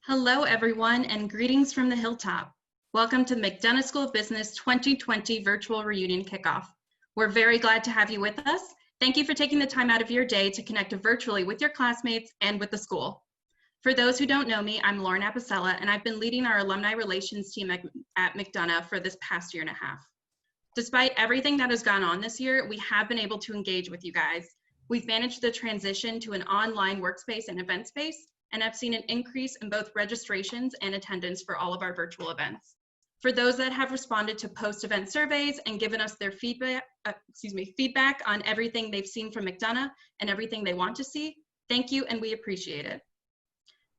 Hello, everyone, and greetings from the hilltop. Welcome to the McDonough School of Business 2020 Virtual Reunion Kickoff. We're very glad to have you with us. Thank you for taking the time out of your day to connect virtually with your classmates and with the school. For those who don't know me, I'm Lauren Apicella, and I've been leading our alumni relations team at McDonough for this past year and a half. Despite everything that has gone on this year, we have been able to engage with you guys. We've managed the transition to an online workspace and event space, and I've seen an increase in both registrations and attendance for all of our virtual events. For those that have responded to post-event surveys and given us their feedback on everything they've seen from McDonough and everything they want to see, thank you, and we appreciate it.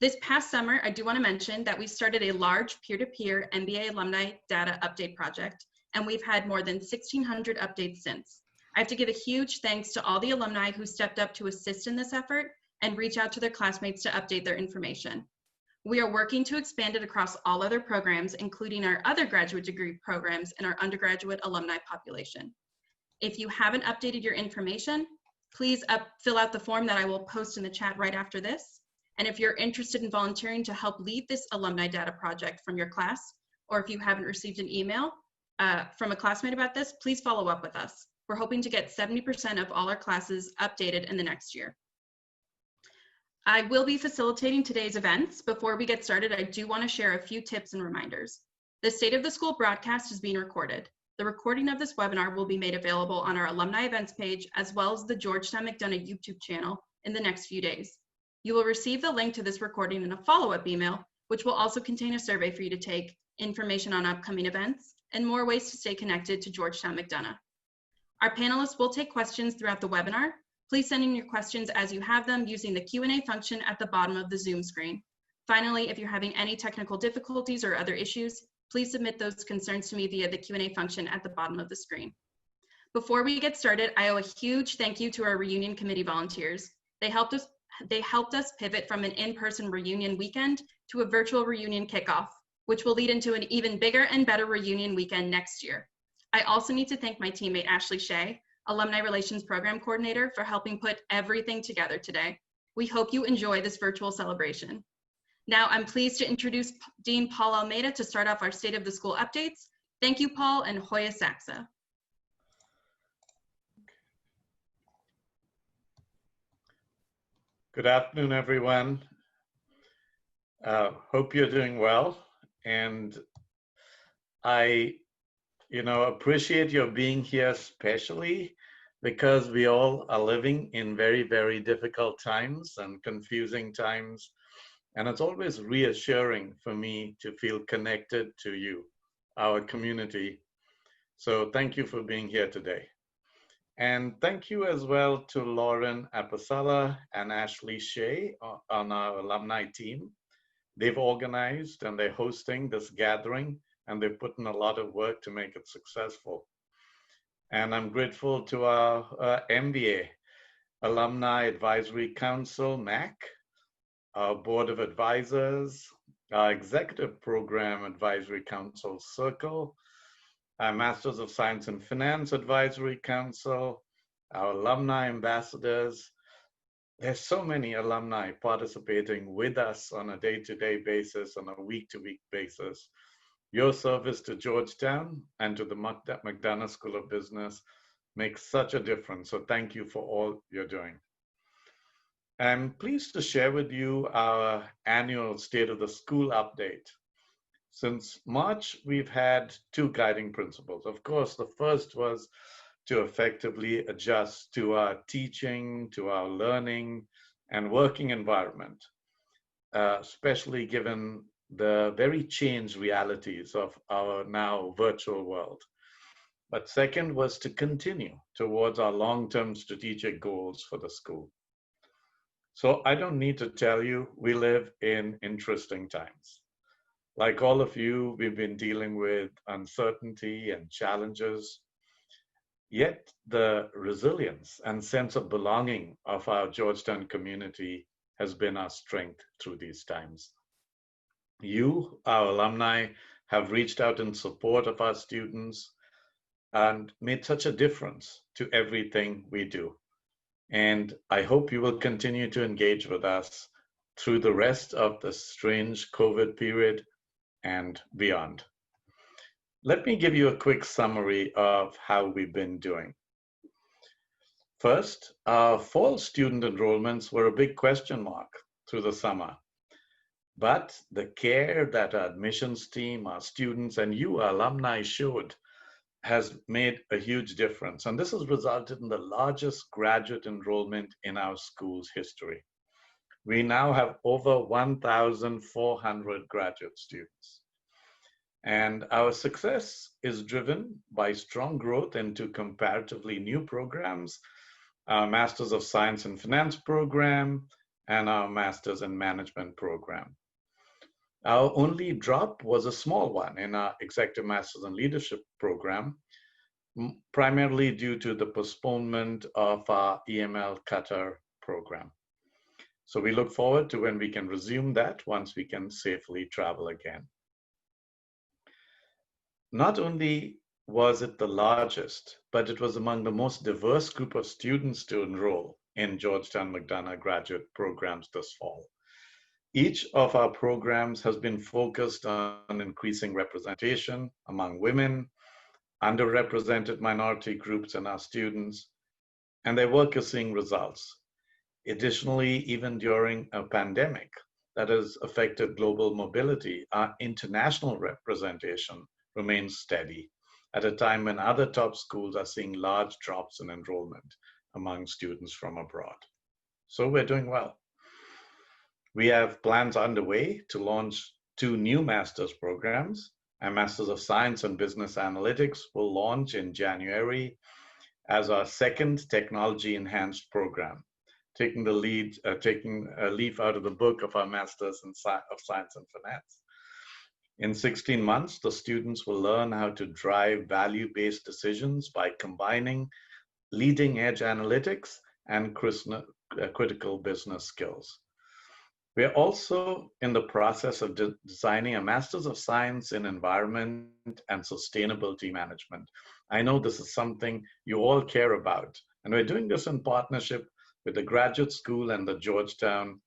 This past summer, I do want to mention that we started a large peer-to-peer MBA alumni data update project, and we've had more than 1,600 updates since. I have to give a huge thanks to all the alumni who stepped up to assist in this effort and reach out to their classmates to update their information. We are working to expand it across all other programs, including our other graduate degree programs and our undergraduate alumni population. If you haven't updated your information, please fill out the form that I will post in the chat right after this. And if you're interested in volunteering to help lead this alumni data project from your class, or if you haven't received an email from a classmate about this, please follow up with us. We're hoping to get 70% of all our classes updated in the next year. I will be facilitating today's events. Before we get started, I do want to share a few tips and reminders. The State of the School broadcast is being recorded. The recording of this webinar will be made available on our alumni events page, as well as the Georgetown McDonough YouTube channel in the next few days. You will receive the link to this recording in a follow-up email, which will also contain a survey for you to take, information on upcoming events, and more ways to stay connected to Georgetown McDonough. Our panelists will take questions throughout the webinar. Please send in your questions as you have them using the Q&A function at the bottom of the Zoom screen. Finally, if you're having any technical difficulties or other issues, please submit those concerns to me via the Q&A function at the bottom of the screen. Before we get started, I owe a huge thank you to our reunion committee volunteers. They helped us pivot from an in-person reunion weekend to a virtual reunion kickoff, which will lead into an even bigger and better reunion weekend next year. I also need to thank my teammate, Ashley Shea, Alumni Relations Program Coordinator, for helping put everything together today. We hope you enjoy this virtual celebration. Now I'm pleased to introduce Dean Paul Almeida to start off our State of the School updates. Thank you, Paul, and Hoya Saxa. Good afternoon, everyone. Hope you're doing well. And I appreciate your being here, especially because we all are living in very, very difficult times and confusing times. And it's always reassuring for me to feel connected to you, our community. So thank you for being here today. And thank you as well to Lauren Apicella and Ashley Shea on our alumni team. They've organized and they're hosting this gathering, and they've put in a lot of work to make it successful. And I'm grateful to our MBA, Alumni Advisory Council, MAC, our Board of Advisors, our Executive Program Advisory Council, Circle, our Masters of Science in Finance Advisory Council, our alumni ambassadors. There's so many alumni participating with us on a day-to-day basis, on a week-to-week basis. Your service to Georgetown and to the McDonough School of Business makes such a difference. So thank you for all you're doing. I'm pleased to share with you our annual State of the School update. Since March, we've had two guiding principles. Of course, the first was to effectively adjust to our teaching, to our learning and working environment, especially given the very changed realities of our now virtual world. But second was to continue towards our long-term strategic goals for the school. So I don't need to tell you, we live in interesting times. Like all of you, we've been dealing with uncertainty and challenges, yet the resilience and sense of belonging of our Georgetown community has been our strength through these times. You, our alumni, have reached out in support of our students and made such a difference to everything we do. And I hope you will continue to engage with us through the rest of the strange COVID period and beyond. Let me give you a quick summary of how we've been doing. First, our fall student enrollments were a big question mark through the summer. But the care that our admissions team, our students, and you, our alumni, showed has made a huge difference. And this has resulted in the largest graduate enrollment in our school's history. We now have over 1,400 graduate students. And our success is driven by strong growth into comparatively new programs, our Masters of Science and Finance program, and our Masters in Management program. Our only drop was a small one in our Executive Masters in Leadership program, primarily due to the postponement of our EML Qatar program. So we look forward to when we can resume that once we can safely travel again. Not only was it the largest, but it was among the most diverse group of students to enroll in Georgetown McDonough graduate programs this fall. Each of our programs has been focused on increasing representation among women, underrepresented minority groups in our students, and their work is seeing results. Additionally, even during a pandemic that has affected global mobility, our international representation remains steady at a time when other top schools are seeing large drops in enrollment among students from abroad. So we're doing well. We have plans underway to launch 2 new master's programs. Our Masters of Science and Business Analytics will launch in January as our second technology-enhanced program, taking a leaf out of the book of our Masters of Science and Finance. In 16 months, the students will learn how to drive value-based decisions by combining leading-edge analytics and critical business skills. We are also in the process of designing a Masters of Science in Environment and Sustainability Management. I know this is something you all care about, and we're doing this in partnership with the Graduate School and the Georgetown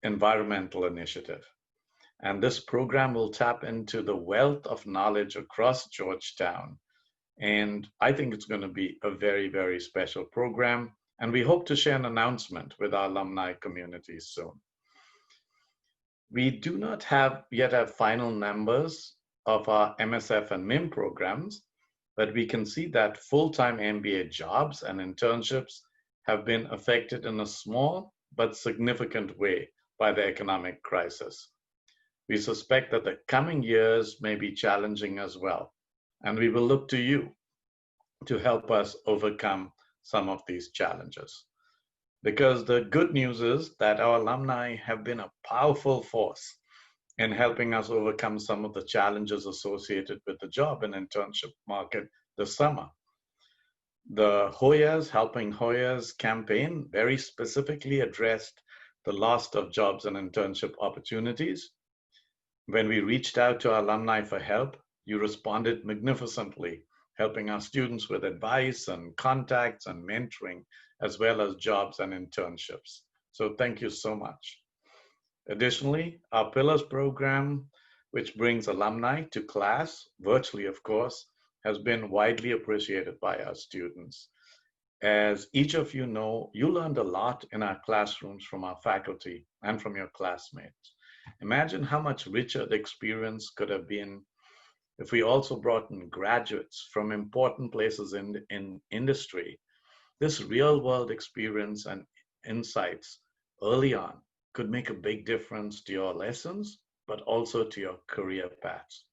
Environmental Initiative. And this program will tap into the wealth of knowledge across Georgetown. And I think it's going to be a very, very special program. And we hope to share an announcement with our alumni community soon. We do not yet have final numbers of our MSF and MIM programs, but we can see that full-time MBA jobs and internships have been affected in a small but significant way by the economic crisis. We suspect that the coming years may be challenging as well, and we will look to you to help us overcome some of these challenges. Because the good news is that our alumni have been a powerful force in helping us overcome some of the challenges associated with the job and internship market this summer. The Hoyas Helping Hoyas campaign very specifically addressed the loss of jobs and internship opportunities. When we reached out to our alumni for help, you responded magnificently, helping our students with advice and contacts and mentoring, as well as jobs and internships. So thank you so much. Additionally, our Pillars program, which brings alumni to class, virtually of course, has been widely appreciated by our students. As each of you know, you learned a lot in our classrooms from our faculty and from your classmates. Imagine how much richer the experience could have been if we also brought in graduates from important places in industry. This real-world experience and insights early on could make a big difference to your lessons, but also to your career paths.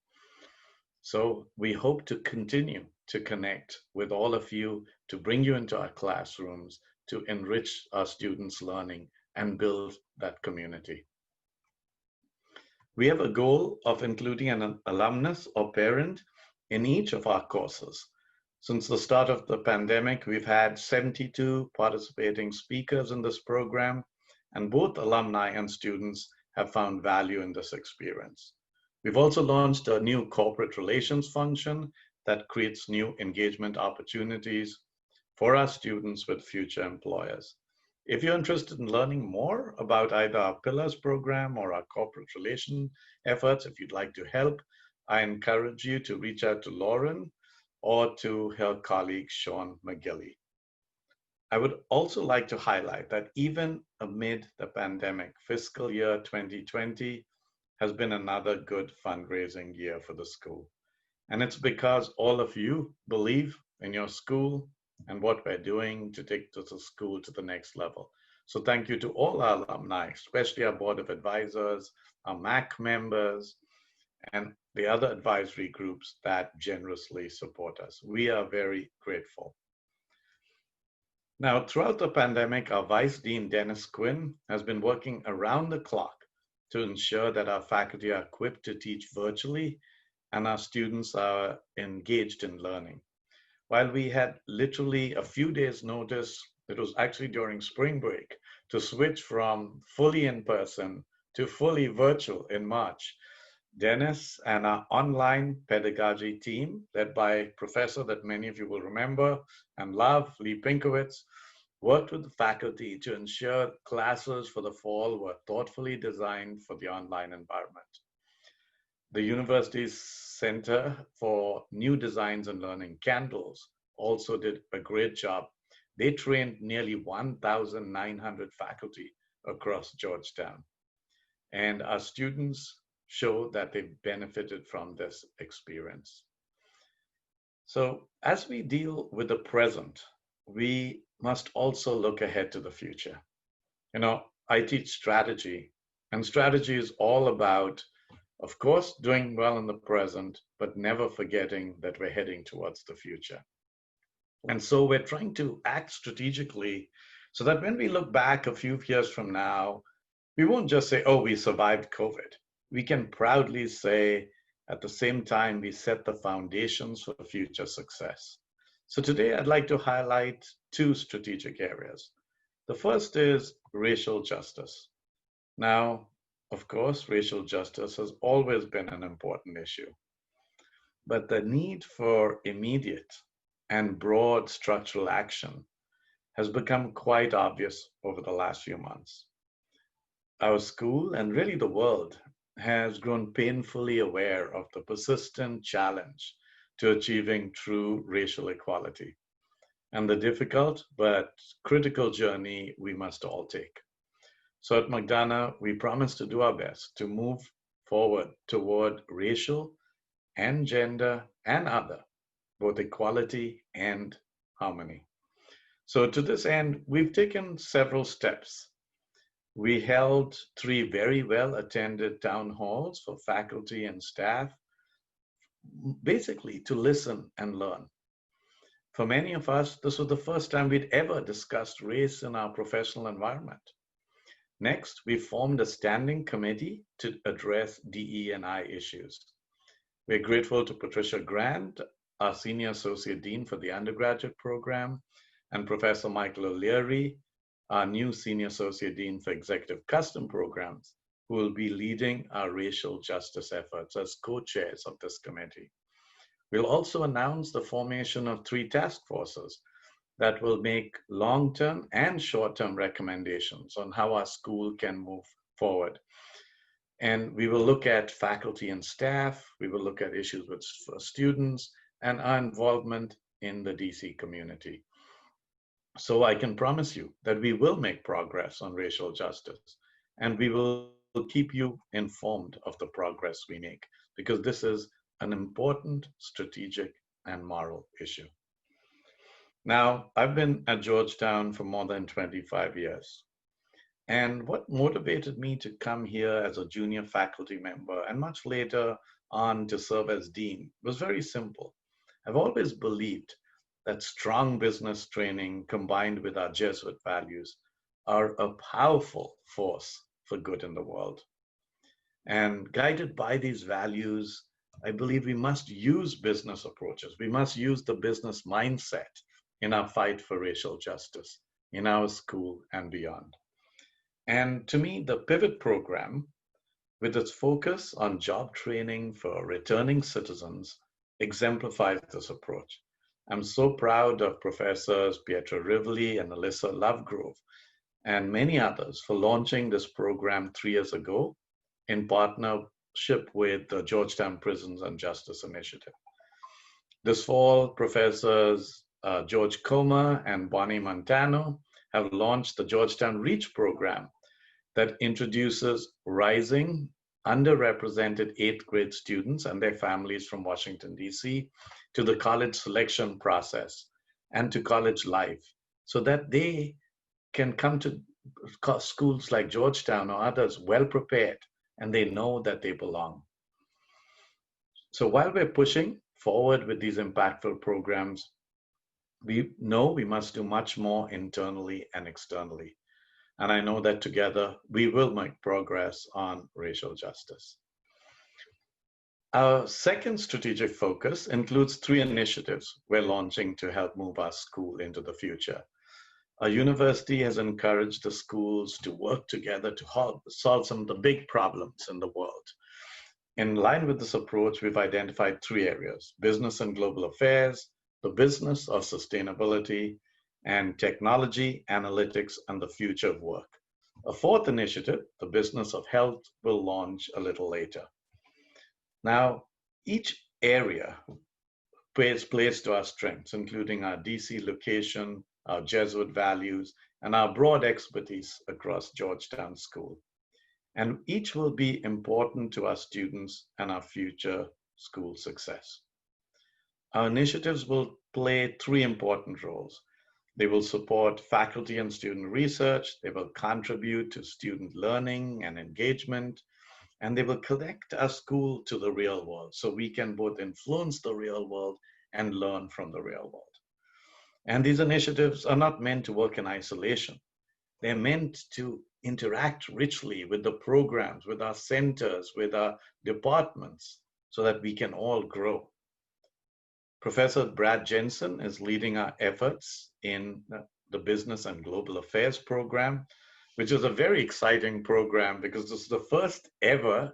So we hope to continue to connect with all of you, to bring you into our classrooms, to enrich our students' learning and build that community. We have a goal of including an alumnus or parent in each of our courses. Since the start of the pandemic, we've had 72 participating speakers in this program, and both alumni and students have found value in this experience. We've also launched a new corporate relations function that creates new engagement opportunities for our students with future employers. If you're interested in learning more about either our Pillars program or our corporate relation efforts, if you'd like to help, I encourage you to reach out to Lauren or to her colleague, Sean McGilly. I would also like to highlight that even amid the pandemic, fiscal year 2020 has been another good fundraising year for the school. And it's because all of you believe in your school and what we're doing to take the school to the next level. So thank you to all our alumni, especially our board of advisors, our MAC members, and the other advisory groups that generously support us. We are very grateful. Now, throughout the pandemic, our Vice Dean, Dennis Quinn, has been working around the clock to ensure that our faculty are equipped to teach virtually and our students are engaged in learning. While we had literally a few days' notice, it was actually during spring break, to switch from fully in person to fully virtual in March, Dennis and our online pedagogy team, led by a professor that many of you will remember and love, Lee Pinkowitz, worked with the faculty to ensure classes for the fall were thoughtfully designed for the online environment. The university's Center for New Designs and Learning, Candles, also did a great job. They trained nearly 1,900 faculty across Georgetown. And our students show that they benefited from this experience. So as we deal with the present, we must also look ahead to the future. You know, I teach strategy, and strategy is all about, of course, doing well in the present, but never forgetting that we're heading towards the future. And so we're trying to act strategically so that when we look back a few years from now, we won't just say, oh, we survived COVID. We can proudly say, at the same time, we set the foundations for future success. So today I'd like to highlight two strategic areas. The first is racial justice. Now, of course, racial justice has always been an important issue, but the need for immediate and broad structural action has become quite obvious over the last few months. Our school, and really the world, has grown painfully aware of the persistent challenge to achieving true racial equality and the difficult but critical journey we must all take. So at McDonough, we promise to do our best to move forward toward racial and gender and other, both equality and harmony. So to this end, we've taken several steps. We held 3 very well-attended town halls for faculty and staff, basically to listen and learn. For many of us, this was the first time we'd ever discussed race in our professional environment. Next, we formed a standing committee to address DE&I issues. We're grateful to Patricia Grant, our Senior Associate Dean for the undergraduate program, and Professor Michael O'Leary, our new Senior Associate Dean for Executive Custom Programs, who will be leading our racial justice efforts as co-chairs of this committee. We'll also announce the formation of 3 task forces that will make long-term and short-term recommendations on how our school can move forward. And we will look at faculty and staff, we will look at issues with students, and our involvement in the DC community. So I can promise you that we will make progress on racial justice, and we will keep you informed of the progress we make, because this is an important strategic and moral issue. Now, I've been at Georgetown for more than 25 years. And what motivated me to come here as a junior faculty member and much later on to serve as dean was very simple. I've always believed that strong business training combined with our Jesuit values are a powerful force for good in the world. And guided by these values, I believe we must use business approaches. We must use the business mindset in our fight for racial justice, in our school and beyond. And to me, the Pivot program, with its focus on job training for returning citizens, exemplifies this approach. I'm so proud of Professors Pietra Rivoli and Alyssa Lovegrove and many others for launching this program 3 years ago in partnership with the Georgetown Prisons and Justice Initiative. This fall, Professors George Comer and Bonnie Montano have launched the Georgetown Reach program that introduces rising underrepresented 8th grade students and their families from Washington, D.C. to the college selection process and to college life so that they can come to schools like Georgetown or others well prepared and they know that they belong. So while we're pushing forward with these impactful programs, we know we must do much more internally and externally. And I know that together we will make progress on racial justice. Our second strategic focus includes 3 initiatives we're launching to help move our school into the future. Our university has encouraged the schools to work together to solve some of the big problems in the world. In line with this approach, we've identified 3 areas: business and global affairs, the business of sustainability, and technology, analytics, and the future of work. A 4th initiative, the business of health, will launch a little later. Now, each area plays to our strengths, including our DC location, our Jesuit values, and our broad expertise across Georgetown School. And each will be important to our students and our future school success. Our initiatives will play 3 important roles. They will support faculty and student research, they will contribute to student learning and engagement, and they will connect our school to the real world so we can both influence the real world and learn from the real world. And these initiatives are not meant to work in isolation. They're meant to interact richly with the programs, with our centers, with our departments, so that we can all grow. Professor Brad Jensen is leading our efforts in the Business and Global Affairs program, which is a very exciting program because this is the first ever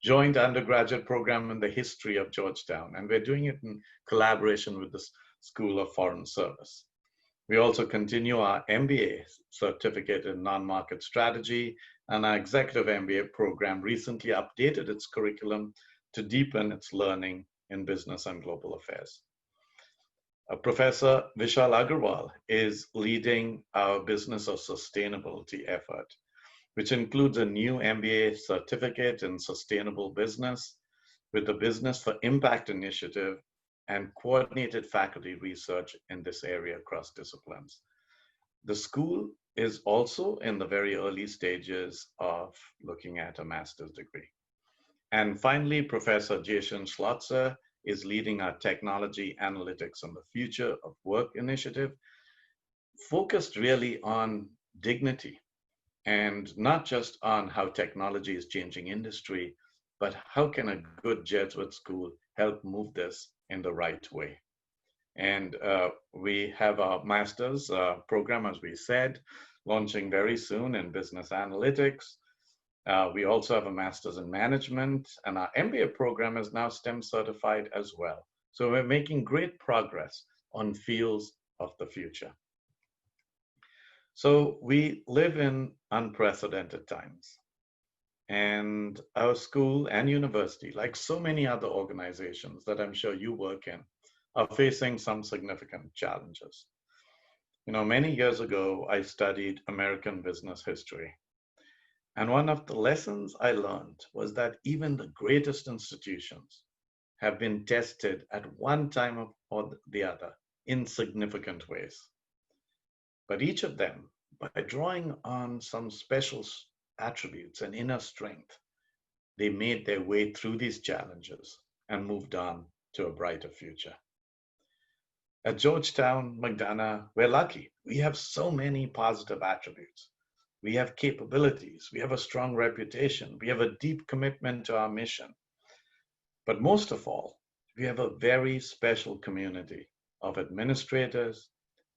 joint undergraduate program in the history of Georgetown, and we're doing it in collaboration with the School of Foreign Service. We also continue our MBA certificate in non-market strategy, and our executive MBA program recently updated its curriculum to deepen its learning in business and global affairs. Professor Vishal Agarwal is leading our business of sustainability effort, which includes a new MBA certificate in sustainable business with the Business for Impact initiative and coordinated faculty research in this area across disciplines. The school is also in the very early stages of looking at a master's degree. And finally, Professor Jason Schlotzer is leading our Technology, Analytics, and the Future of Work initiative, focused really on dignity and not just on how technology is changing industry, but how can a good Jesuit school help move this in the right way. And we have our master's program, as we said, launching very soon in business analytics. We also have a master's in management, and our MBA program is now STEM certified as well. So we're making great progress on fields of the future. So we live in unprecedented times. And our school and university, like so many other organizations that I'm sure you work in, are facing some significant challenges. You know, many years ago, I studied American business history. And one of the lessons I learned was that even the greatest institutions have been tested at one time or the other in significant ways. But each of them, by drawing on some special attributes and inner strength, they made their way through these challenges and moved on to a brighter future. At Georgetown, McDonough, we're lucky. We have so many positive attributes. We have capabilities. We have a strong reputation. We have a deep commitment to our mission. But most of all, we have a very special community of administrators,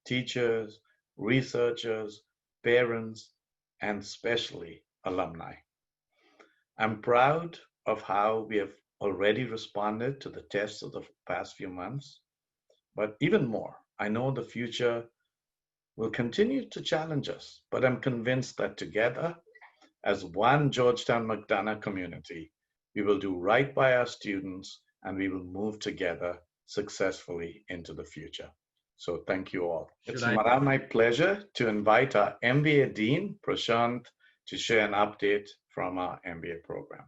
teachers, researchers, parents, and especially alumni. I'm proud of how we have already responded to the tests of the past few months, but even more, I know the future will continue to challenge us, but I'm convinced that together, as one Georgetown McDonough community, we will do right by our students and we will move together successfully into the future. So thank you all. It's now my pleasure to invite our MBA Dean, Prashant, to share an update from our MBA program.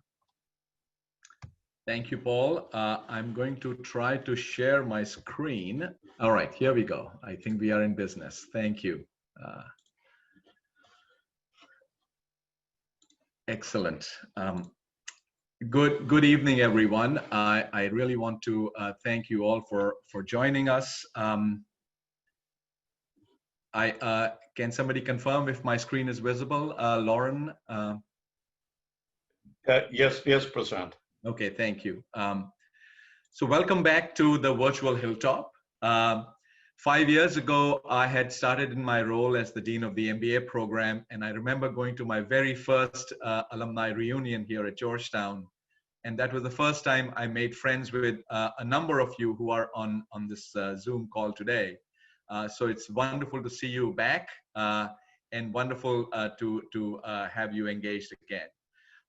Thank you, Paul. I'm going to try to share my screen. All right, here we go. I think we are in business. Thank you. Excellent. Good evening, everyone. I really want to thank you all for joining us. Can somebody confirm if my screen is visible? Lauren? Yes, Prashant. Okay, thank you. So welcome back to the virtual Hilltop. 5 years ago, I had started in my role as the Dean of the MBA program, and I remember going to my very first alumni reunion here at Georgetown. And that was the first time I made friends with a number of you who are on this Zoom call today. So it's wonderful to see you back and wonderful to have you engaged again.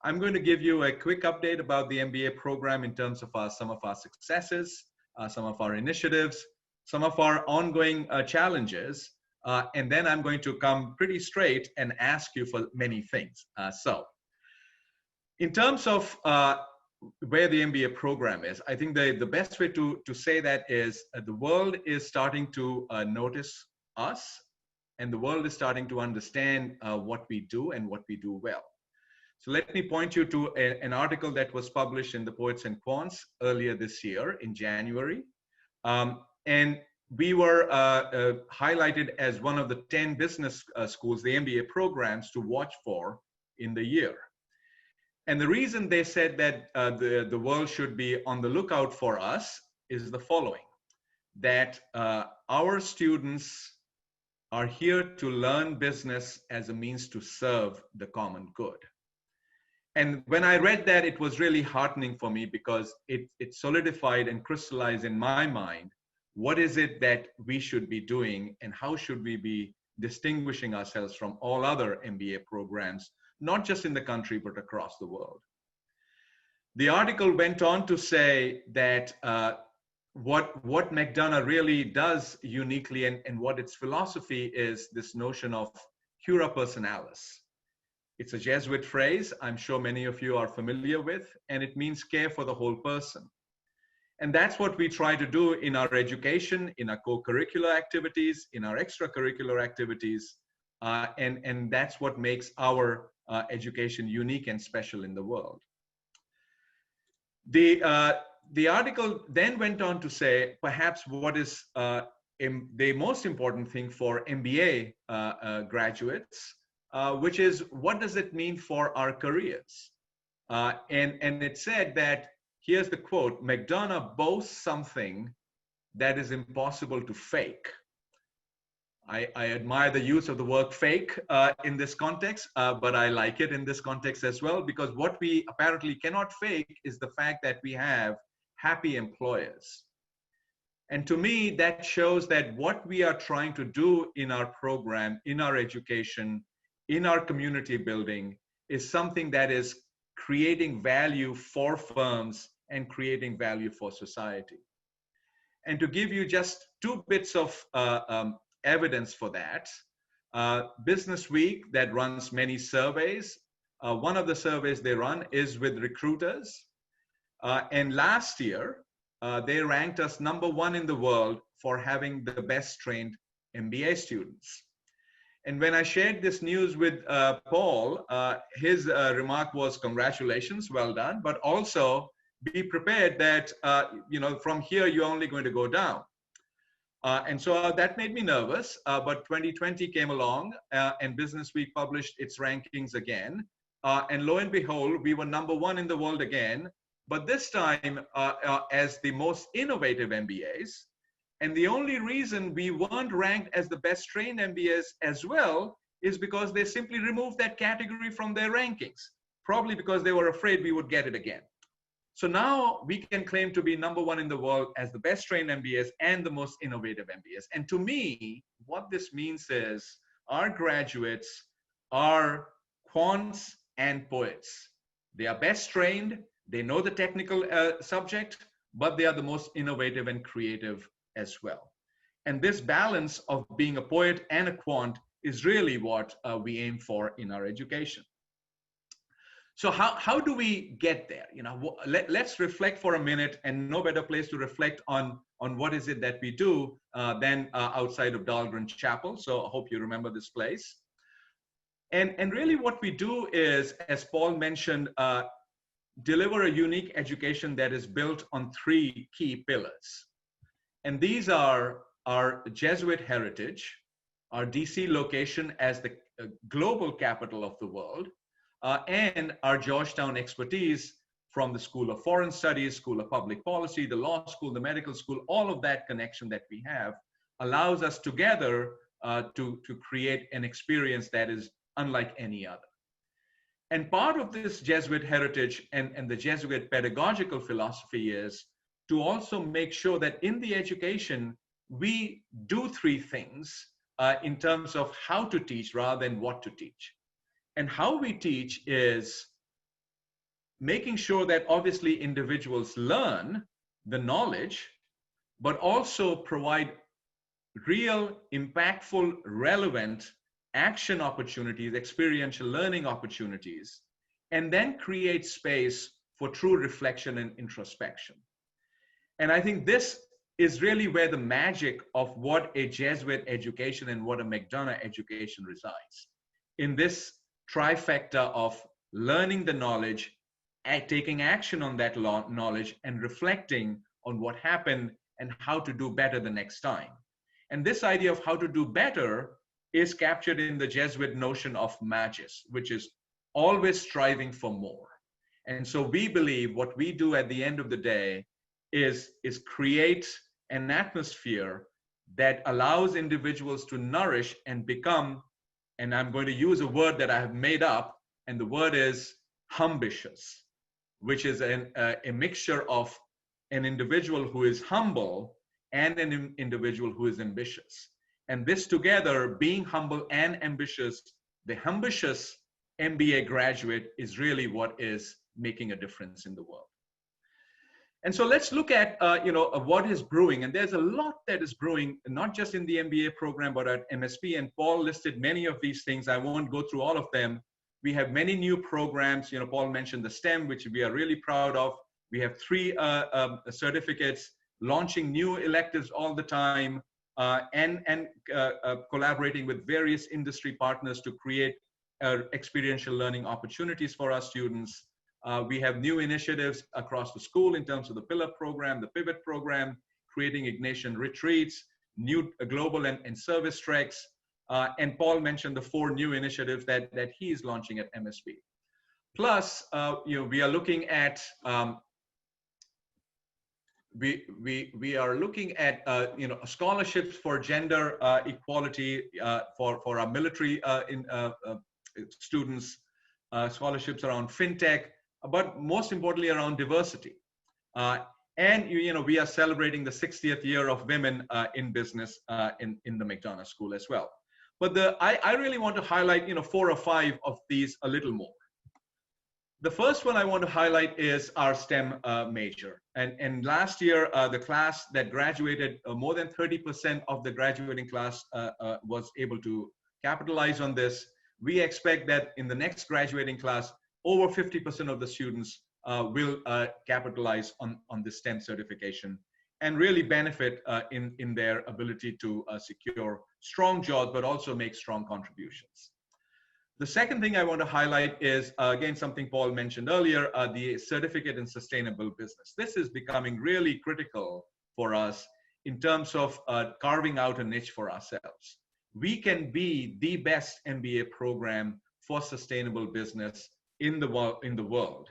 I'm going to give you a quick update about the MBA program in terms of some of our successes, some of our initiatives, some of our ongoing challenges, and then I'm going to come pretty straight and ask you for many things. So in terms of where the MBA program is, I think the best way to say that is the world is starting to notice us, and the world is starting to understand what we do and what we do well. So let me point you to an article that was published in the Poets and Quants earlier this year in January. And we were highlighted as one of the 10 business schools, the MBA programs, to watch for in the year. And the reason they said that the world should be on the lookout for us is the following, that our students are here to learn business as a means to serve the common good. And when I read that, it was really heartening for me because it solidified and crystallized in my mind, what is it that we should be doing and how should we be distinguishing ourselves from all other MBA programs, not just in the country, but across the world. The article went on to say that what McDonough really does uniquely and what its philosophy is this notion of cura personalis. It's a Jesuit phrase I'm sure many of you are familiar with, and it means care for the whole person. And that's what we try to do in our education, in our co-curricular activities, in our extracurricular activities, and that's what makes our education unique and special in the world. The article then went on to say perhaps what is the most important thing for MBA graduates, which is what does it mean for our careers? And it said that, here's the quote, McDonough boasts something that is impossible to fake. I admire the use of the word fake in this context, but I like it in this context as well, because what we apparently cannot fake is the fact that we have happy employers. And to me, that shows that what we are trying to do in our program, in our education, in our community building is something that is creating value for firms and creating value for society. And to give you just 2 bits of evidence for that, Business Week that runs many surveys, one of the surveys they run is with recruiters. And last year, they ranked us #1 in the world for having the best trained MBA students. And when I shared this news with Paul, his remark was, congratulations, well done, but also be prepared that, from here, you're only going to go down. And so that made me nervous, but 2020 came along and Business Week published its rankings again. And lo and behold, we were #1 in the world again, but this time as the most innovative MBAs. And the only reason we weren't ranked as the best trained MBAs as well is because they simply removed that category from their rankings, probably because they were afraid we would get it again. So now we can claim to be #1 in the world as the best trained MBAs and the most innovative MBAs. And to me, what this means is our graduates are quants and poets. They are best trained, they know the technical subject, but they are the most innovative and creative as well. And this balance of being a poet and a quant is really what we aim for in our education. So how do we get there? You know, let's reflect for a minute, and no better place to reflect on what is it that we do than outside of Dahlgren Chapel. So I hope you remember this place. And really what we do is, as Paul mentioned, deliver a unique education that is built on 3 key pillars. And these are our Jesuit heritage, our DC location as the global capital of the world, and our Georgetown expertise from the School of Foreign Studies, School of Public Policy, the law school, the medical school. All of that connection that we have allows us together to create an experience that is unlike any other. And part of this Jesuit heritage and the Jesuit pedagogical philosophy is to also make sure that in the education, we do 3 things in terms of how to teach rather than what to teach. And how we teach is making sure that obviously individuals learn the knowledge, but also provide real, impactful, relevant action opportunities, experiential learning opportunities, and then create space for true reflection and introspection. And I think this is really where the magic of what a Jesuit education and what a McDonough education resides. In this trifecta of learning the knowledge, taking action on that knowledge, and reflecting on what happened and how to do better the next time. And this idea of how to do better is captured in the Jesuit notion of magis, which is always striving for more. And so we believe what we do at the end of the day is create an atmosphere that allows individuals to nourish and become, and I'm going to use a word that I have made up, and the word is humbitious, which is a mixture of an individual who is humble and an individual who is ambitious. And this together, being humble and ambitious, the ambitious MBA graduate is really what is making a difference in the world. And so let's look at what is brewing. And there's a lot that is brewing, not just in the MBA program, but at MSP. And Paul listed many of these things. I won't go through all of them. We have many new programs. You know, Paul mentioned the STEM, which we are really proud of. We have 3 certificates, launching new electives all the time, and collaborating with various industry partners to create experiential learning opportunities for our students. We have new initiatives across the school in terms of the Pillar program, the Pivot program, creating Ignatian retreats, new global and service treks. And Paul mentioned the 4 new initiatives that he is launching at MSP. Plus, we are looking at we are looking at scholarships for gender equality for our military students, scholarships around fintech, but most importantly around diversity. And we are celebrating the 60th year of women in business in the McDonough School as well. But I really want to highlight 4 or 5 of these a little more. The first one I want to highlight is our STEM major. And last year, the class that graduated, more than 30% of the graduating class was able to capitalize on this. We expect that in the next graduating class, over 50% of the students will capitalize on the STEM certification and really benefit in their ability to secure strong jobs, but also make strong contributions. The second thing I want to highlight is, again, something Paul mentioned earlier, the certificate in sustainable business. This is becoming really critical for us in terms of carving out a niche for ourselves. We can be the best MBA program for sustainable business in the world.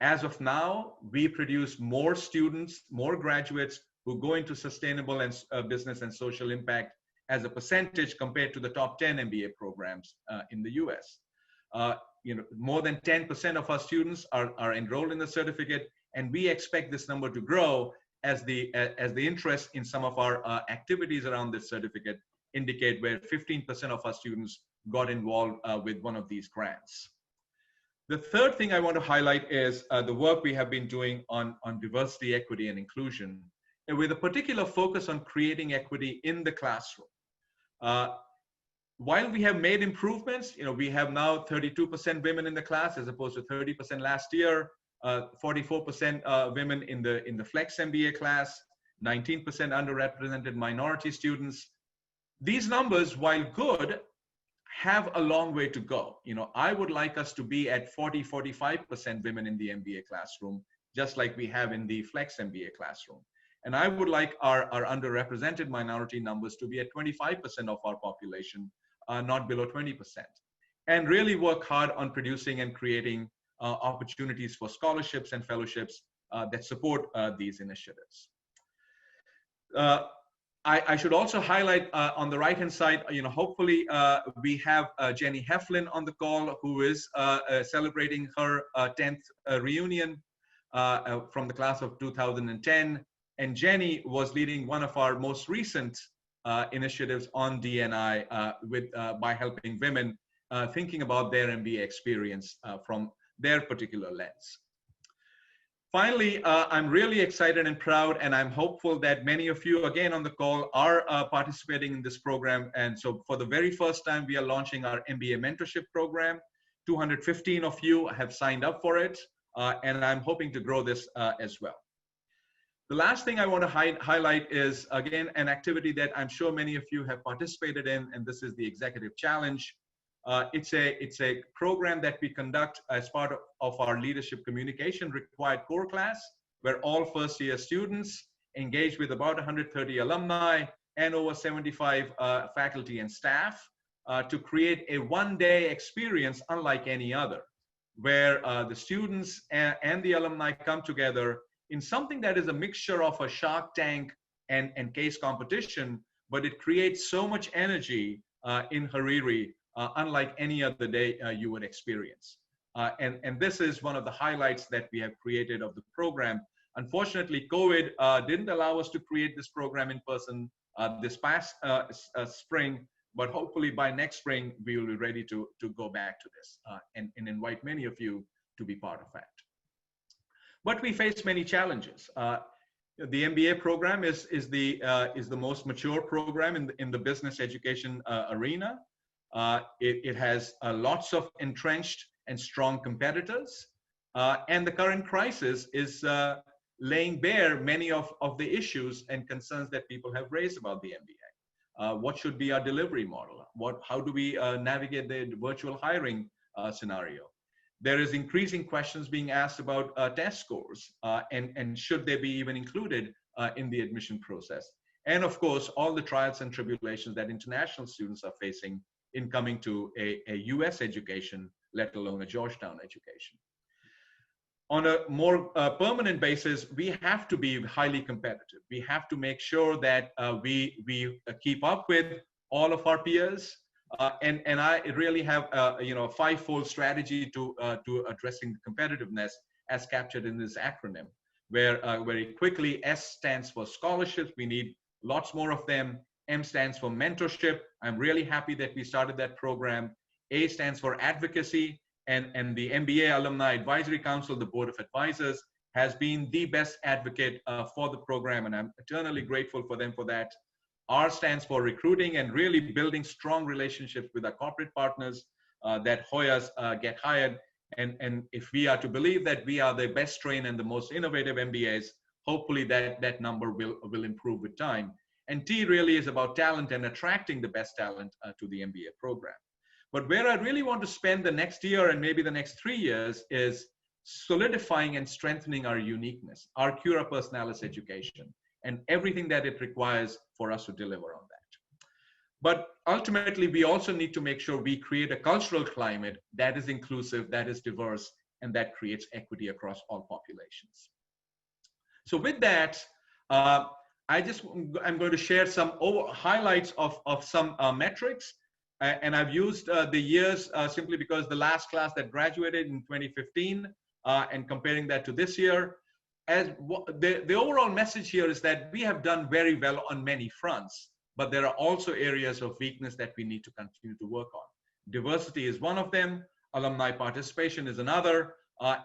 As of now, we produce more students, more graduates who go into sustainable and business and social impact as a percentage compared to the top 10 MBA programs in the US. More than 10% of our students are enrolled in the certificate, And we expect this number to grow as the interest in some of our activities around this certificate indicate, where 15% of our students got involved with one of these grants. The third thing I want to highlight is the work we have been doing on diversity, equity, and inclusion, and with a particular focus on creating equity in the classroom. While we have made improvements, we have now 32% women in the class as opposed to 30% last year, 44% women in the Flex MBA class, 19% underrepresented minority students. These numbers, while good, have a long way to go. I would like us to be at 45% women in the MBA classroom, just like we have in the Flex MBA classroom. And I would like our underrepresented minority numbers to be at 25% of our population, not below 20%. And really work hard on producing and creating opportunities for scholarships and fellowships that support these initiatives. I should also highlight on the right-hand side, hopefully we have Jenny Heflin on the call, who is celebrating her 10th reunion from the class of 2010. And Jenny was leading one of our most recent initiatives on D&I by helping women thinking about their MBA experience from their particular lens. Finally, I'm really excited and proud, and I'm hopeful that many of you, again on the call, are participating in this program. And so for the very first time, we are launching our MBA mentorship program. 215 of you have signed up for it, and I'm hoping to grow this as well. The last thing I want to highlight is, again, an activity that I'm sure many of you have participated in, and this is the Executive Challenge. It's a program that we conduct as part of our leadership communication required core class, where all first-year students engage with about 130 alumni and over 75 faculty and staff to create a one-day experience unlike any other, where the students and the alumni come together in something that is a mixture of a Shark Tank and case competition, but it creates so much energy in Hariri, unlike any other day you would experience. And this is one of the highlights that we have created of the program. Unfortunately, COVID didn't allow us to create this program in person this past spring, but hopefully by next spring, we will be ready to go back to this and invite many of you to be part of that. But we face many challenges. The MBA program is the most mature program in the business education arena. It has lots of entrenched and strong competitors, and the current crisis is laying bare many of the issues and concerns that people have raised about the MBA. What should be our delivery model? How do we navigate the virtual hiring scenario? There is increasing questions being asked about test scores, and should they be even included in the admission process? And of course, all the trials and tribulations that international students are facing in coming to a US education, let alone a Georgetown education. On a more permanent basis, we have to be highly competitive. We have to make sure that we keep up with all of our peers. And I really have a five-fold strategy to addressing the competitiveness as captured in this acronym, where very quickly, S stands for scholarships. We need lots more of them. M stands for mentorship. I'm really happy that we started that program. A stands for advocacy, and the MBA Alumni Advisory Council, the Board of Advisors, has been the best advocate for the program, and I'm eternally grateful for them for that. R stands for recruiting and really building strong relationships with our corporate partners that Hoyas get hired. And if we are to believe that we are the best trained and the most innovative MBAs, hopefully that number will improve with time. And T really is about talent and attracting the best talent to the MBA program. But where I really want to spend the next year and maybe the next 3 years is solidifying and strengthening our uniqueness, our Cura Personalis education, and everything that it requires for us to deliver on that. But ultimately, we also need to make sure we create a cultural climate that is inclusive, that is diverse, and that creates equity across all populations. So with that, I'm going to share some highlights of some metrics. And I've used the years simply because the last class that graduated in 2015 and comparing that to this year. the overall message here is that we have done very well on many fronts, but there are also areas of weakness that we need to continue to work on. Diversity is one of them, alumni participation is another,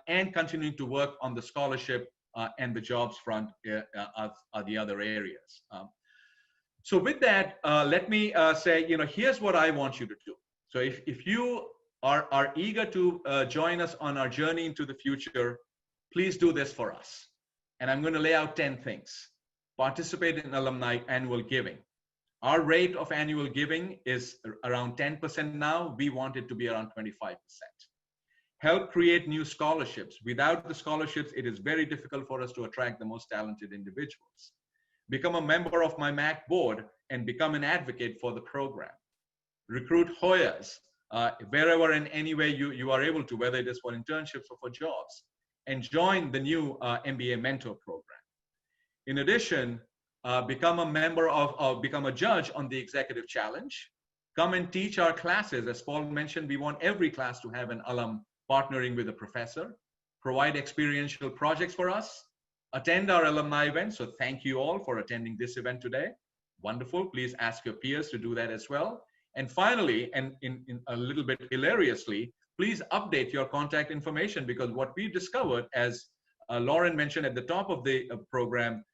and continuing to work on the scholarship and the jobs front are the other areas. So with that, let me say, here's what I want you to do. So if you are eager to join us on our journey into the future, please do this for us. And I'm going to lay out 10 things. Participate in alumni annual giving. Our rate of annual giving is around 10% now. We want it to be around 25%. Help create new scholarships. Without the scholarships, it is very difficult for us to attract the most talented individuals. Become a member of my MAC board and become an advocate for the program. Recruit Hoyas wherever and any way you are able to, whether it is for internships or for jobs, and join the new MBA mentor program. In addition, become a judge on the executive challenge. Come and teach our classes. As Paul mentioned, we want every class to have an alum partnering with a professor. Provide experiential projects for us. Attend our alumni events. So thank you all for attending this event today. Wonderful. Please ask your peers to do that as well. And finally, and in a little bit hilariously, please update your contact information, because what we discovered, as Lauren mentioned at the top of the program,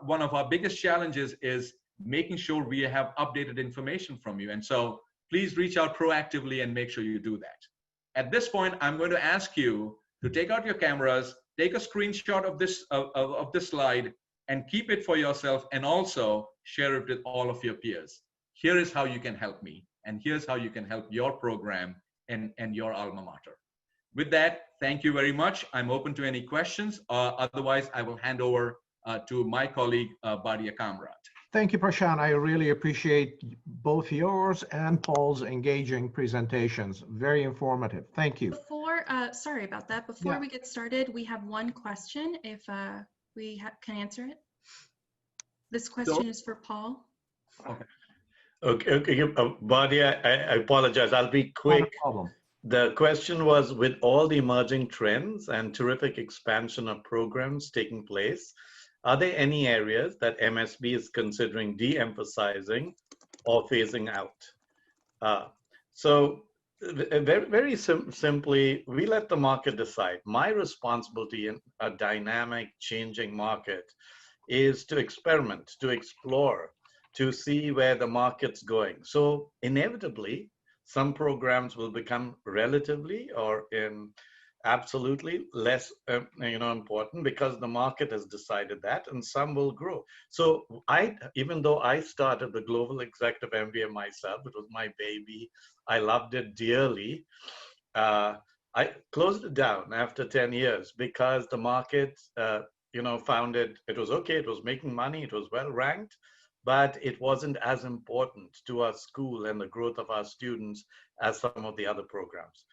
one of our biggest challenges is making sure we have updated information from you. And so please reach out proactively and make sure you do that. At this point, I'm going to ask you to take out your cameras, take a screenshot of this slide, and keep it for yourself, and also share it with all of your peers. Here is how you can help me, and here's how you can help your program and your alma mater. With that, thank you very much. I'm open to any questions. Otherwise, I will hand over to my colleague, Badia Kamrat. Thank you, Prashant. I really appreciate both yours and Paul's engaging presentations. Very informative. Thank you. Sorry about that. Before we get started, we have one question, if we can answer it. This question is for Paul. Okay, Badia, I apologize. I'll be quick. Not a problem. The question was, with all the emerging trends and terrific expansion of programs taking place, are there any areas that MSB is considering de-emphasizing or phasing out? So very simply, we let the market decide. My responsibility in a dynamic, changing market is to experiment, to explore, to see where the market's going. So inevitably, some programs will become relatively or absolutely less important because the market has decided that, and some will grow. So even though I started the Global Executive MBA myself, it was my baby, I loved it dearly, I closed it down after 10 years because the market found it was okay, it was making money, it was well ranked, but it wasn't as important to our school and the growth of our students as some of the other programs.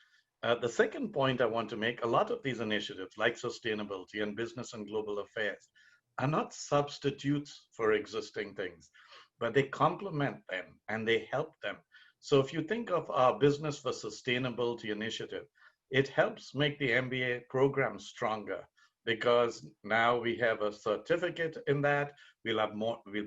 The second point I want to make, a lot of these initiatives like sustainability and business and global affairs are not substitutes for existing things, but they complement them and they help them. So if you think of our Business for Sustainability initiative, it helps make the MBA program stronger because now we have a certificate in that. We'll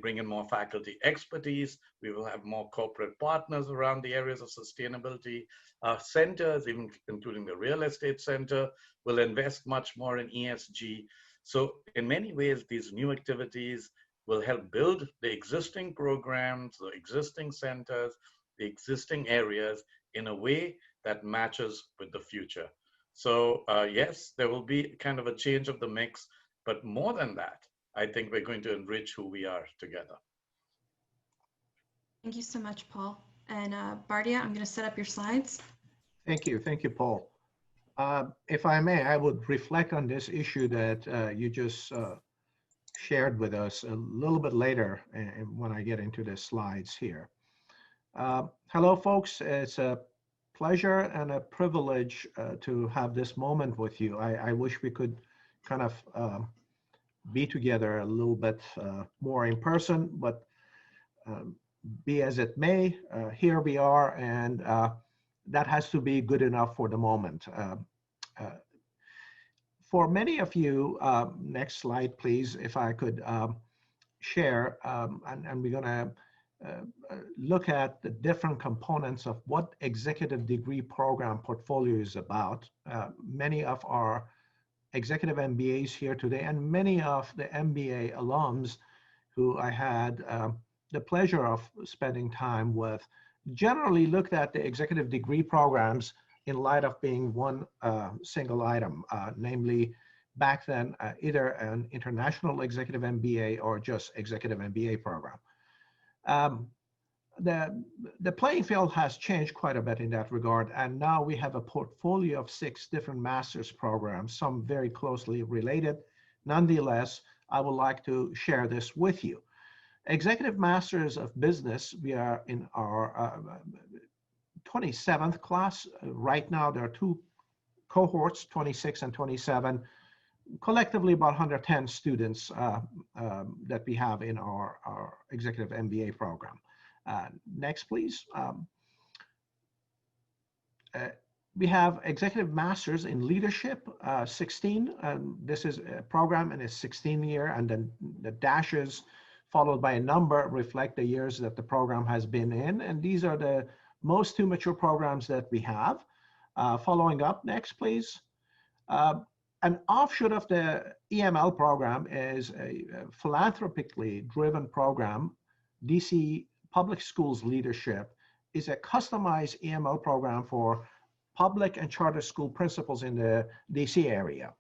bring in more faculty expertise. We will have more corporate partners around the areas of sustainability. Our centers, even including the real estate center, will invest much more in ESG. So in many ways, these new activities will help build the existing programs, the existing centers, the existing areas in a way that matches with the future. So yes, there will be kind of a change of the mix, but more than that, I think we're going to enrich who we are together. Thank you so much, Paul. And Bardia, I'm going to set up your slides. Thank you, Paul. If I may, I would reflect on this issue that you just shared with us a little bit later when I get into the slides here. Hello, folks. It's a pleasure and a privilege to have this moment with you. I wish we could kind of be together a little bit more in person, but be as it may, here we are, and that has to be good enough for the moment. For many of you, next slide, please, if I could share, and we're going to look at the different components of what executive degree program portfolio is about. Many of our executive MBAs here today, and many of the MBA alums who I had the pleasure of spending time with, generally looked at the executive degree programs in light of being one single item, namely back then either an international executive MBA or just executive MBA program. The playing field has changed quite a bit in that regard, and now we have a portfolio of 6 different master's programs, some very closely related. Nonetheless, I would like to share this with you. Executive Masters of Business, we are in our 27th class. Right now, there are 2 cohorts, 26 and 27, collectively about 110 students that we have in our Executive MBA program. Next, please. We have Executive Masters in Leadership, 16. This is a program in its 16th year, and then the dashes followed by a number reflect the years that the program has been in. And these are the most 2 mature programs that we have. Following up, next, please. An offshoot of the EML program is a philanthropically driven program. DC Public Schools Leadership is a customized EML program for public and charter school principals in the DC area.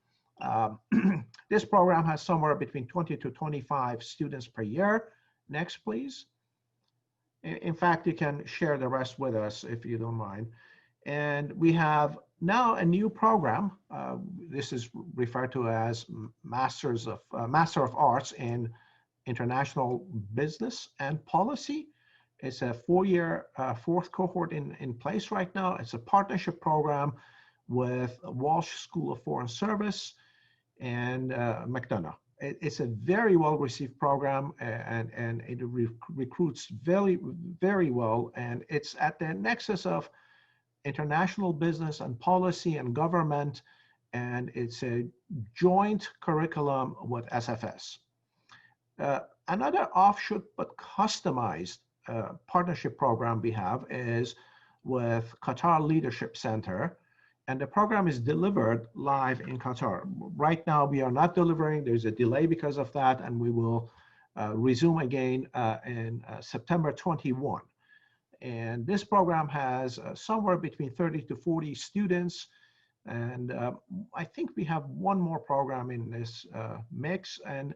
This program has somewhere between 20 to 25 students per year. Next, please. In fact, you can share the rest with us if you don't mind. And we have now a new program. This is referred to as Master of Arts in International Business and Policy. It's a 4-year, 4th cohort in place right now. It's a partnership program with Walsh School of Foreign Service and McDonough. It's a very well-received program, and it recruits very, very well. And it's at the nexus of international business and policy and government, and it's a joint curriculum with SFS. Another offshoot but customized partnership program we have is with Qatar Leadership Center, and the program is delivered live in Qatar. Right now, we are not delivering. There's a delay because of that, and we will resume again in September 21. And this program has somewhere between 30 to 40 students. And I think we have one more program in this mix. And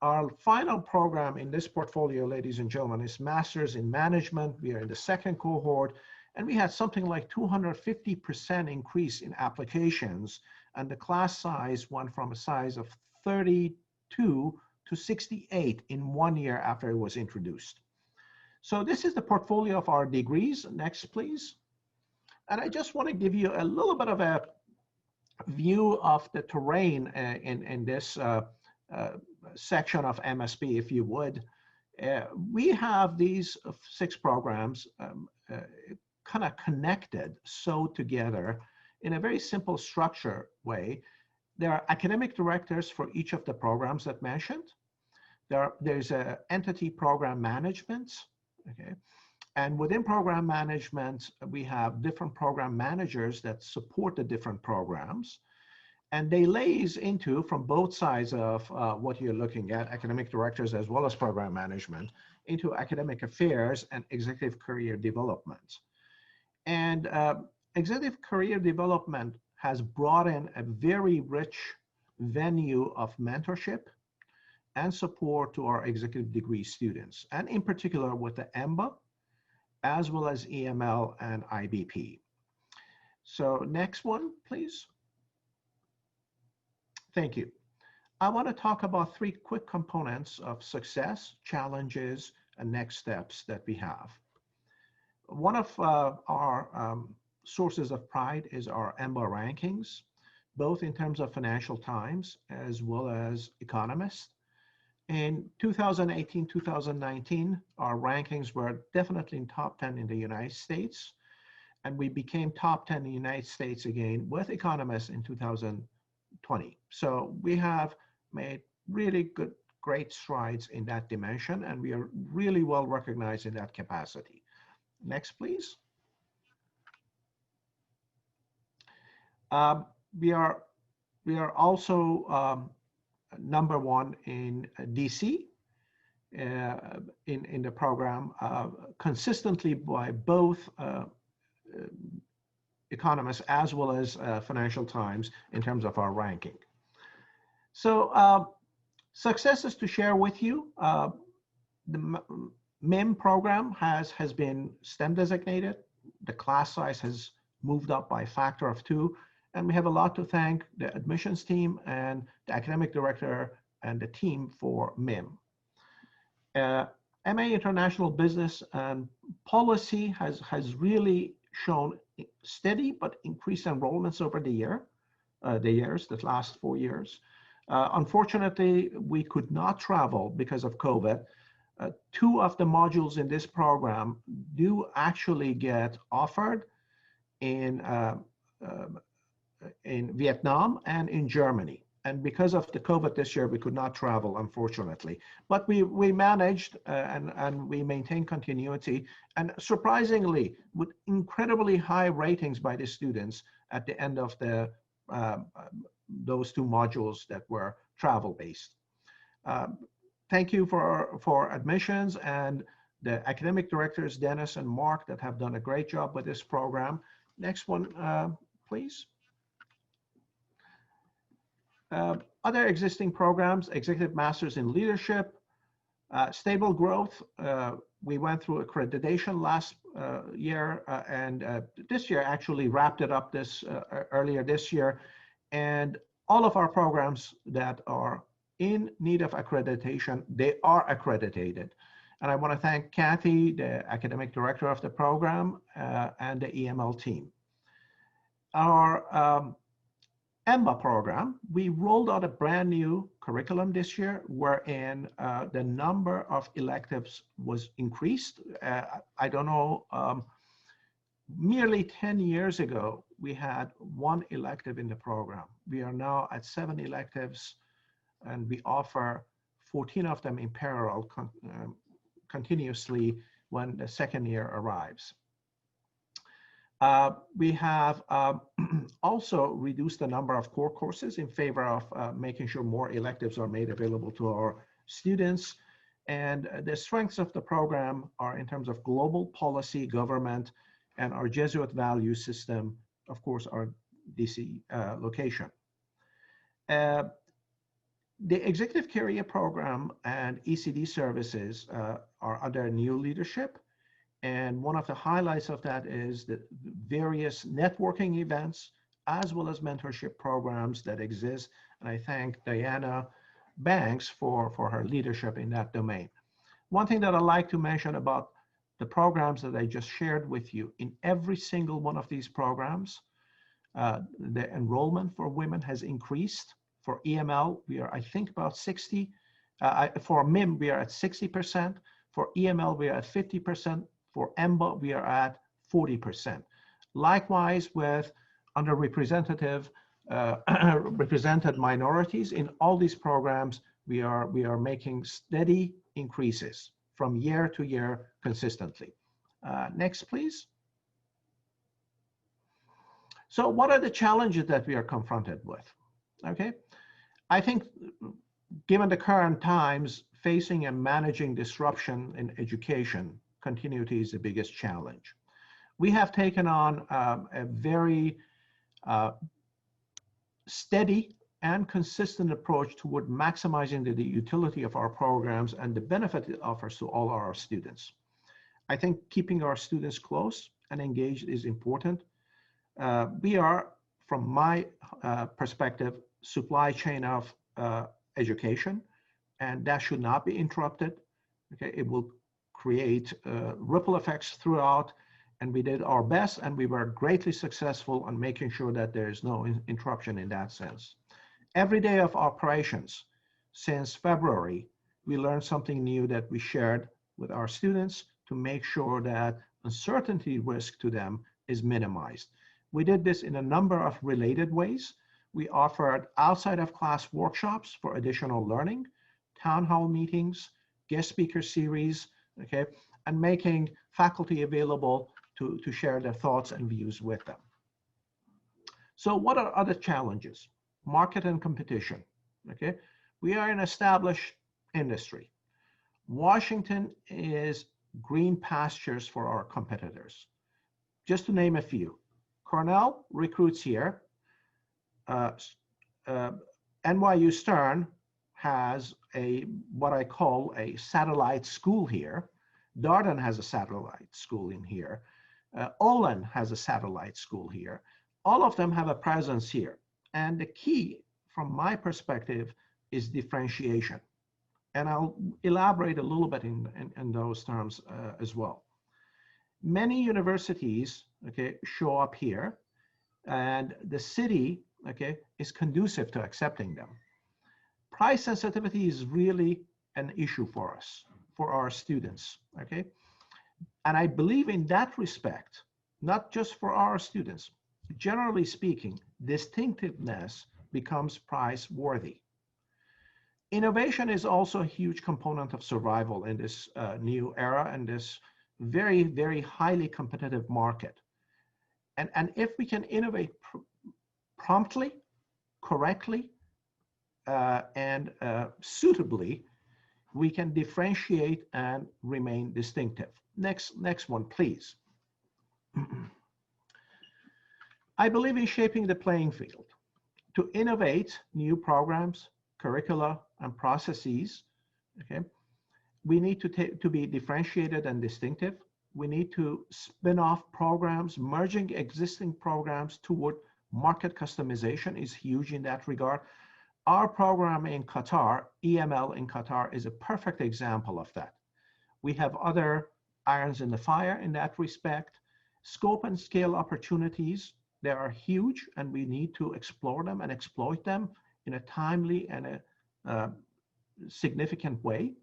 our final program in this portfolio, ladies and gentlemen, is Masters in Management. We are in the 2nd cohort, and we had something like 250% increase in applications. And the class size went from a size of 32 to 68 in 1 year after it was introduced. So this is the portfolio of our degrees. Next, please. And I just want to give you a little bit of a view of the terrain in this section of MSP, if you would. We have these 6 programs kind of connected, sewed together in a very simple structure way. There are academic directors for each of the programs that mentioned. There's a entity program management. Okay, and within program management, we have different program managers that support the different programs, and they lays into, from both sides of what you're looking at, academic directors as well as program management, into academic affairs and executive career development. And executive career development has brought in a very rich venue of mentorship and support to our executive degree students, and in particular with the EMBA, as well as EML and IBP. So next one, please. Thank you. I want to talk about 3 quick components of success, challenges, and next steps that we have. One of our sources of pride is our EMBA rankings, both in terms of Financial Times as well as Economist. In 2018, 2019, our rankings were definitely in top 10 in the United States, and we became top 10 in the United States again with Economist in 2020. So we have made really great strides in that dimension, and we are really well recognized in that capacity. Next, please. We are also number one in DC in the program, consistently by both economists as well as Financial Times in terms of our ranking. So successes to share with you. The MIM program has been STEM designated. The class size has moved up by a factor of 2. And we have a lot to thank the admissions team and the academic director and the team for MIM. MA International Business and Policy has really shown steady but increased enrollments over the last 4 years. Unfortunately, we could not travel because of COVID. 2 of the modules in this program do actually get offered in Vietnam and in Germany. And because of the COVID this year, we could not travel, unfortunately. But we managed and we maintained continuity. And surprisingly, with incredibly high ratings by the students at the end of those 2 modules that were travel-based. Thank you for admissions and the academic directors, Dennis and Mark, that have done a great job with this program. Next one, please. Other existing programs, Executive Masters in Leadership, Stable Growth. We went through accreditation last year, and this year actually wrapped it up earlier this year. And all of our programs that are in need of accreditation, they are accredited. And I want to thank Kathy, the academic director of the program, and the EML team. Our EMBA program, we rolled out a brand new curriculum this year wherein the number of electives was increased. I don't know, nearly 10 years ago, we had 1 elective in the program. We are now at 7 electives, and we offer 14 of them in parallel continuously when the second year arrives. We have also reduced the number of core courses in favor of making sure more electives are made available to our students. And the strengths of the program are in terms of global policy, government, and our Jesuit value system, of course, our DC location. The Executive Career Program and ECD services are under new leadership. And one of the highlights of that is the various networking events, as well as mentorship programs that exist. And I thank Diana Banks for her leadership in that domain. One thing that I'd like to mention about the programs that I just shared with you, in every single one of these programs, the enrollment for women has increased. For EML, we are, I think, about 60. For MIM, we are at 60%. For EML, we are at 50%. For EMBA, we are at 40%. Likewise, with underrepresented represented minorities in all these programs, we are making steady increases from year to year consistently. Next, please. So what are the challenges that we are confronted with? Okay, I think given the current times, facing and managing disruption in education, continuity is the biggest challenge. We have taken on a very steady and consistent approach toward maximizing the utility of our programs and the benefit it offers to all our students. I think keeping our students close and engaged is important. We are, from my perspective, supply chain of education, and that should not be interrupted. Okay, it will create ripple effects throughout, and we did our best, and we were greatly successful on making sure that there is no interruption in that sense. Every day of operations since February, we learned something new that we shared with our students to make sure that uncertainty risk to them is minimized. We did this in a number of related ways. We offered outside of class workshops for additional learning, town hall meetings, guest speaker series, okay, and making faculty available to share their thoughts and views with them. So what are other challenges? Market and competition, okay? We are an established industry. Washington is green pastures for our competitors. Just to name a few, Cornell recruits here. NYU Stern has what I call a satellite school here. Darden has a satellite school in here. Olin has a satellite school here. All of them have a presence here. And the key, from my perspective, is differentiation. And I'll elaborate a little bit in those terms as well. Many universities, okay, show up here, and the city, okay, is conducive to accepting them. Price sensitivity is really an issue for us, for our students, okay? And I believe in that respect, not just for our students, generally speaking, distinctiveness becomes price worthy. Innovation is also a huge component of survival in this new era and this very, very highly competitive market. And if we can innovate promptly, correctly, and suitably, we can differentiate and remain distinctive. Next one, please. I believe in shaping the playing field. To innovate new programs, curricula, and processes, okay, we need to be differentiated and distinctive. We need to spin off programs. Merging existing programs toward market customization is huge in that regard. Our program in Qatar, EML in Qatar, is a perfect example of that. We have other irons in the fire in that respect. Scope and scale opportunities, they are huge, and we need to explore them and exploit them in a timely and a significant way.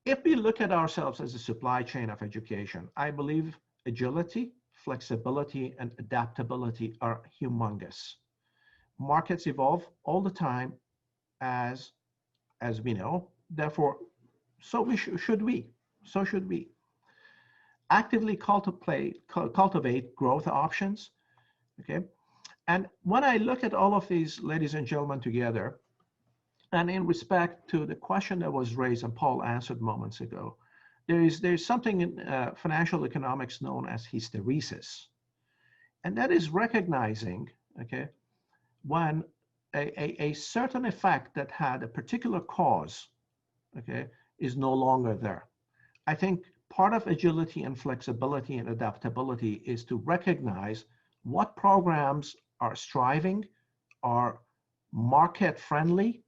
If we look at ourselves as a supply chain of education, I believe agility, flexibility, and adaptability are humongous. Markets evolve all the time, as we know. Therefore, so should we. Actively cultivate growth options, okay? And when I look at all of these, ladies and gentlemen, together, and in respect to the question that was raised and Paul answered moments ago, there's something in financial economics known as hysteresis. And that is recognizing, okay, when a certain effect that had a particular cause, okay, is no longer there. I think part of agility and flexibility and adaptability is to recognize what programs are striving, are market friendly,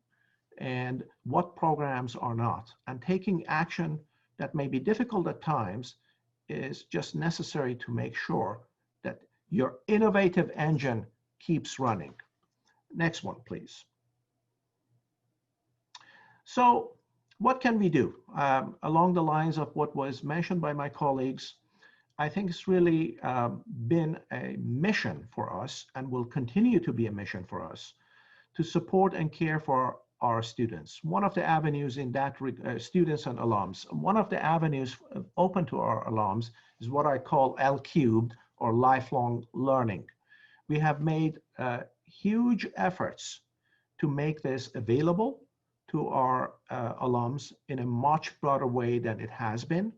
and what programs are not. And taking action that may be difficult at times is just necessary to make sure that your innovative engine keeps running. Next one, please. So what can we do? Along the lines of what was mentioned by my colleagues, I think it's really been a mission for us and will continue to be a mission for us to support and care for our students. One of the avenues in that, students and alums, one of the avenues open to our alums is what I call L-cubed, or lifelong learning. We have made huge efforts to make this available to our alums in a much broader way than it has been.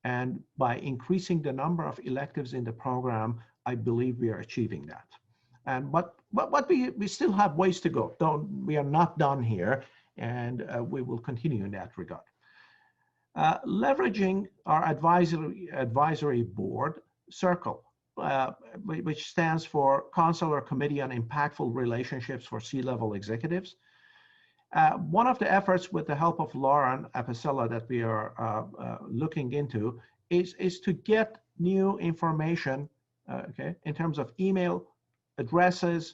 And by increasing the number of electives in the program, I believe we are achieving that. And but we still have ways to go. We are not done here, and we will continue in that regard. Leveraging our advisory board, CIRCLE, which stands for Council or Committee on Impactful Relationships for C-Level Executives. One of the efforts, with the help of Lauren Apicella, that we are looking into is to get new information, okay, in terms of email addresses,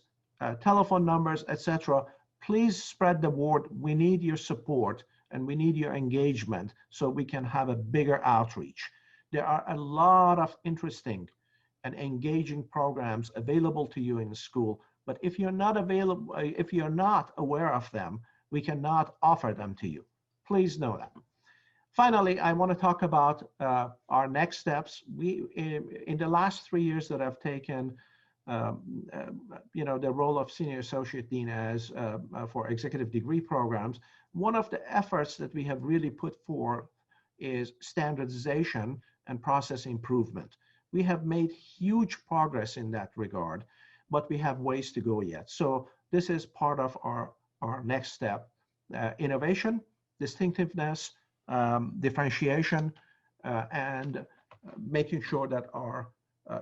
telephone numbers, etc. Please spread the word. We need your support and we need your engagement so we can have a bigger outreach. There are a lot of interesting and engaging programs available to you in the school, But if you're not available, if you're not aware of them, we cannot offer them to you. Please know that. Finally, I want to talk about our next steps. We, in the last 3 years that I've taken, the role of Senior Associate Dean as for executive degree programs, one of the efforts that we have really put forth is standardization and process improvement. We have made huge progress in that regard, but we have ways to go yet. So this is part of our next step: innovation, distinctiveness, differentiation, and making sure that our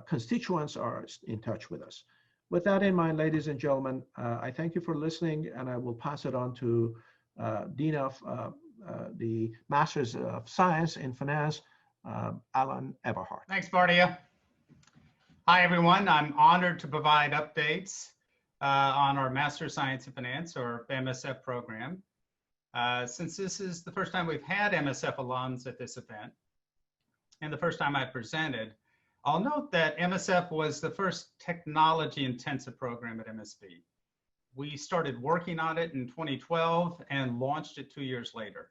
constituents are in touch with us. With that in mind, ladies and gentlemen, I thank you for listening, and I will pass it on to Dean of the Masters of Science in Finance, Alan Everhart. Thanks, Bardia. Hi, everyone. I'm honored to provide updates on our Master of Science in Finance, or MSF program. Since this is the first time we've had MSF alums at this event, and the first time I presented, I'll note that MSF was the first technology-intensive program at MSB. We started working on it in 2012 and launched it 2 years later.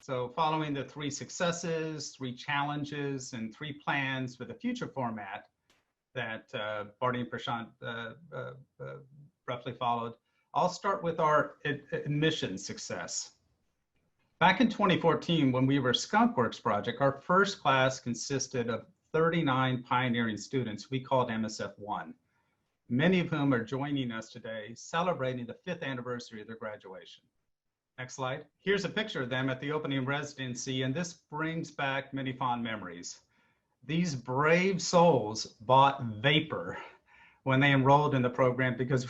So following the 3 successes, 3 challenges, and 3 plans for the future format that Bardi and Prashant roughly followed, I'll start with our admission success. Back in 2014, when we were Skunkworks project, our first class consisted of 39 pioneering students we called MSF1, many of whom are joining us today, celebrating the 5th anniversary of their graduation. Next slide. Here's a picture of them at the opening residency, and this brings back many fond memories. These brave souls bought vapor when they enrolled in the program because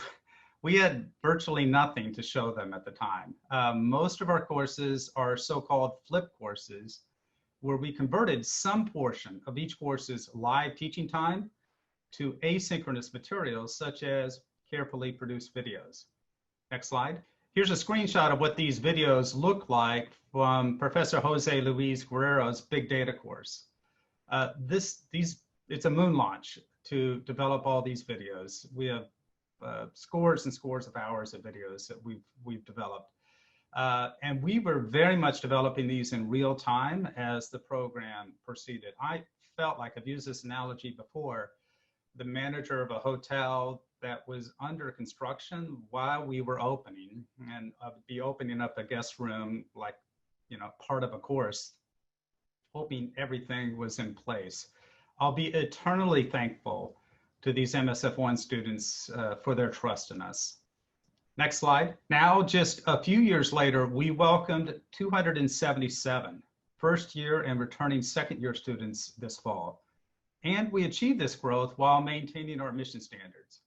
we had virtually nothing to show them at the time. Most of our courses are so-called flip courses, where we converted some portion of each course's live teaching time to asynchronous materials, such as carefully produced videos. Next slide. Here's a screenshot of what these videos look like from Professor Jose Luis Guerrero's Big Data course. It's a moon launch to develop all these videos. We have scores and scores of hours of videos that we've developed. And we were very much developing these in real time as the program proceeded. I felt like, I've used this analogy before, the manager of a hotel that was under construction while we were opening, and I'd be opening up a guest room like, part of a course, hoping everything was in place. I'll be eternally thankful to these MSF1 students for their trust in us. Next slide. Now, just a few years later, we welcomed 277 first-year and returning second-year students this fall. And we achieved this growth while maintaining our admission standards.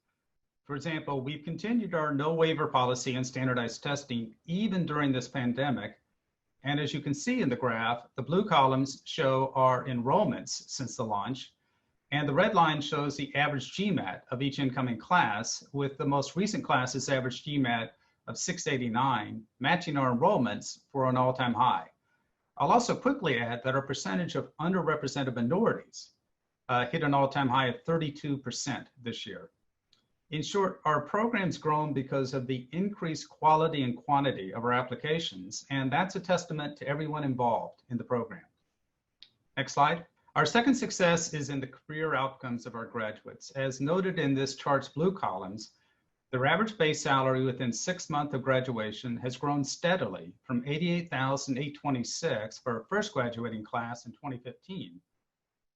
For example, we've continued our no waiver policy and standardized testing even during this pandemic. And as you can see in the graph, the blue columns show our enrollments since the launch, and the red line shows the average GMAT of each incoming class, with the most recent class's average GMAT of 689, matching our enrollments for an all-time high. I'll also quickly add that our percentage of underrepresented minorities hit an all-time high of 32% this year. In short, our program's grown because of the increased quality and quantity of our applications, and that's a testament to everyone involved in the program. Next slide. Our second success is in the career outcomes of our graduates. As noted in this chart's blue columns, their average base salary within 6 months of graduation has grown steadily from $88,826 for our first graduating class in 2015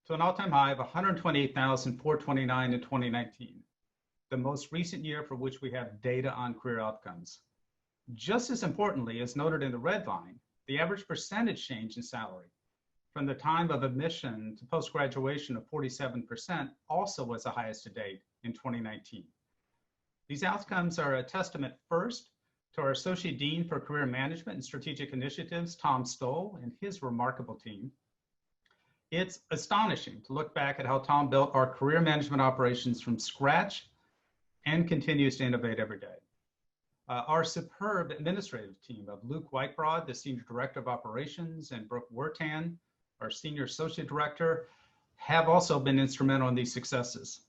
to an all-time high of $128,429 in 2019, the most recent year for which we have data on career outcomes. Just as importantly, as noted in the red line, the average percentage change in salary from the time of admission to post-graduation of 47% also was the highest to date in 2019. These outcomes are a testament first to our Associate Dean for Career Management and Strategic Initiatives, Tom Stoll, and his remarkable team. It's astonishing to look back at how Tom built our career management operations from scratch and continues to innovate every day. Our superb administrative team of Luke Whitebroad, the Senior Director of Operations, and Brooke Wertan, our Senior Associate Director, have also been instrumental in these successes.